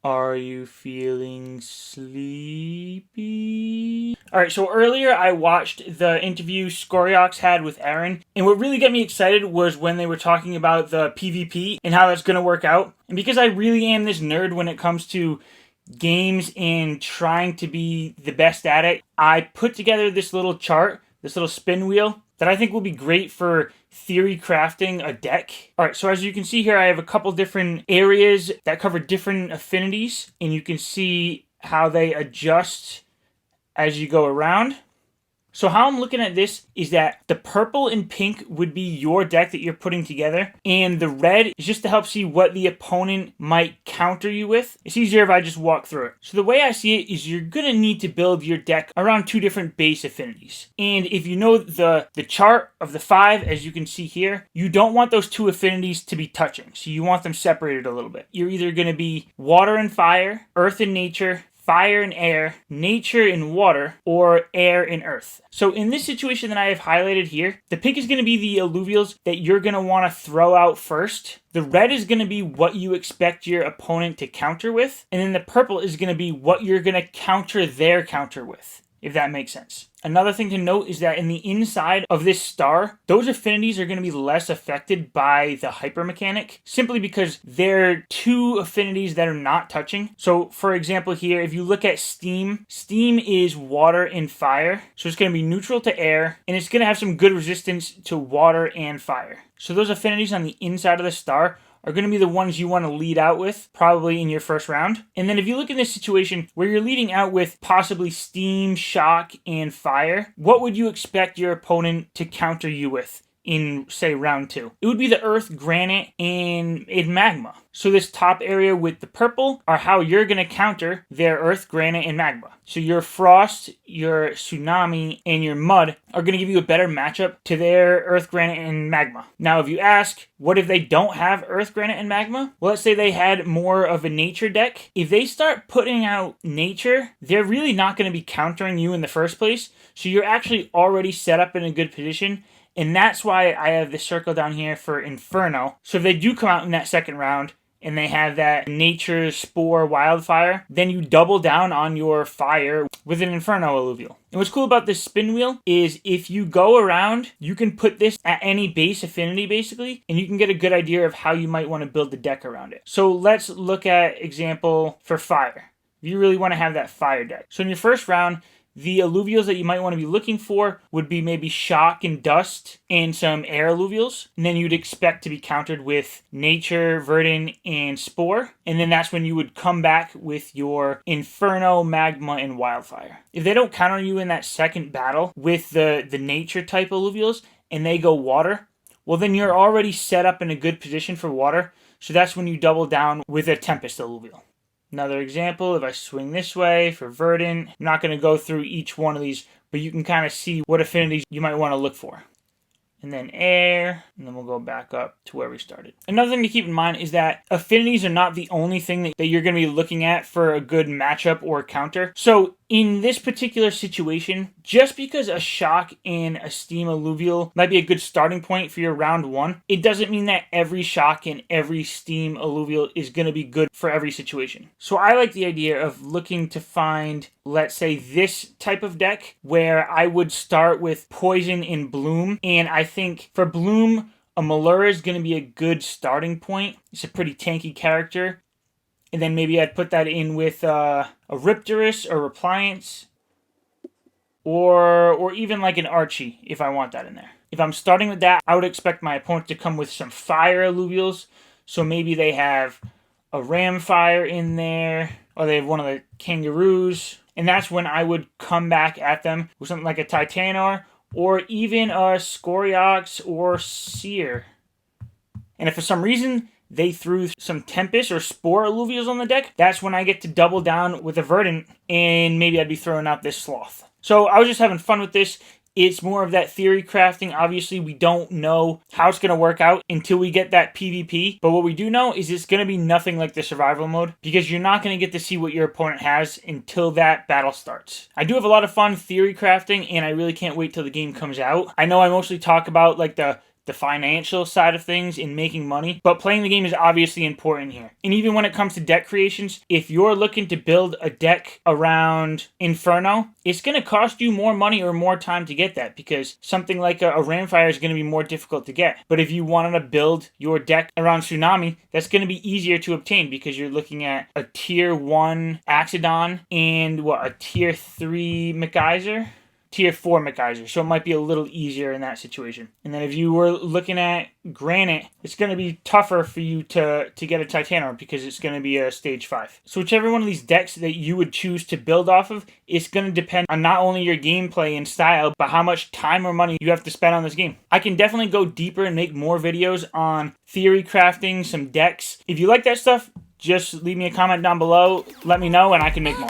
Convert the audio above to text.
Are you feeling sleepy? Alright, so earlier I watched the interview Scoriox had with Aaron, and what really got me excited was when they were talking about the PvP and how that's going to work out. And because I really am this nerd when it comes to games and trying to be the best at it, I put together this little chart, this little spin wheel, that I think will be great for theory crafting a deck. Alright, so as you can see here, I have a couple different areas that cover different affinities, and you can see how they adjust as you go around. So how I'm looking at this is that the purple and pink would be your deck that you're putting together, and the red is just to help see what the opponent might counter you with. It's easier if I just walk through it. So the way I see it is you're going to need to build your deck around two different base affinities. And if you know the chart of the 5, as you can see here, you don't want those two affinities to be touching. So you want them separated a little bit. You're either going to be water and fire, earth and nature, fire and air, nature and water, or air and earth. So in this situation that I have highlighted here, the pink is going to be the alluvials that you're going to want to throw out first. The red is going to be what you expect your opponent to counter with. And then the purple is going to be what you're going to counter their counter with, if that makes sense. Another thing to note is that in the inside of this star, those affinities are going to be less affected by the hyper mechanic, simply because they're two affinities that are not touching. So for example here, if you look at steam, steam is water and fire. So it's going to be neutral to air, and it's going to have some good resistance to water and fire. So those affinities on the inside of the star are going to be the ones you want to lead out with, probably in your first round. And then if you look in this situation where you're leading out with possibly steam, shock, and fire, what would you expect your opponent to counter you with in, say, round 2? It would be the earth, granite, and magma. So this top area with the purple are how you're going to counter their earth, granite, and magma. So your frost, your tsunami, and your mud are going to give you a better matchup to their earth, granite, and magma. Now, if you ask, what if they don't have earth, granite, and magma? Well, let's say they had more of a nature deck. If they start putting out nature, they're really not going to be countering you in the first place. So you're actually already set up in a good position. And that's why I have this circle down here for Inferno. So if they do come out in that second round, and they have that nature, spore, wildfire, then you double down on your fire with an Inferno alluvial. And what's cool about this spin wheel is if you go around, you can put this at any base affinity basically, and you can get a good idea of how you might want to build the deck around it. So let's look at example for fire. If you really want to have that fire deck. So in your first round, the alluvials that you might want to be looking for would be maybe shock and dust and some air alluvials. And then you'd expect to be countered with nature, verdant, and spore. And then that's when you would come back with your inferno, magma, and wildfire. If they don't counter you in that second battle with the nature type alluvials and they go water, well then you're already set up in a good position for water. So that's when you double down with a tempest alluvial. Another example, if I swing this way for verdant, I'm not going to go through each one of these, but you can kind of see what affinities you might want to look for. And then air, and then we'll go back up to where we started. Another thing to keep in mind is that affinities are not the only thing that you're going to be looking at for a good matchup or counter. So in this particular situation, just because a shock and a steam alluvial might be a good starting point for your round 1, it doesn't mean that every shock and every steam alluvial is going to be good for every situation. So I like the idea of looking to find, let's say, this type of deck where I would start with poison and bloom. And I think for bloom, a Malura is going to be a good starting point. It's a pretty tanky character. And then maybe I'd put that in with a Riptorus or Repliance. Or even like an Archie, if I want that in there. If I'm starting with that, I would expect my opponent to come with some fire alluvials. So maybe they have a Ramfire in there, or they have one of the Kangaroos. And that's when I would come back at them with something like a Titanor, or even a Scoriox or Seer. And if for some reason they threw some Tempest or Spore alluvials on the deck, that's when I get to double down with a Verdant, and maybe I'd be throwing out this Sloth. So I was just having fun with this. It's more of that theory crafting. Obviously, we don't know how it's going to work out until we get that PvP. But what we do know is it's going to be nothing like the survival mode, because you're not going to get to see what your opponent has until that battle starts. I do have a lot of fun theory crafting, and I really can't wait till the game comes out. I know I mostly talk about like the the financial side of things in making money, but playing the game is obviously important here. And even when it comes to deck creations, if you're looking to build a deck around Inferno, it's going to cost you more money or more time to get that, because something like a Ramfire is going to be more difficult to get. But if you wanted to build your deck around Tsunami, that's going to be easier to obtain, because you're looking at a tier 1 Axodon and a tier 3 McGeyser? Tier 4 McGeyser, so it might be a little easier in that situation. And then if you were looking at Granite, it's going to be tougher for you to get a Titanosaur, because it's going to be a stage 5. So whichever one of these decks that you would choose to build off of, it's going to depend on not only your gameplay and style, but how much time or money you have to spend on this game. I can definitely go deeper and make more videos on theory crafting, some decks. If you like that stuff, just leave me a comment down below, let me know, and I can make more.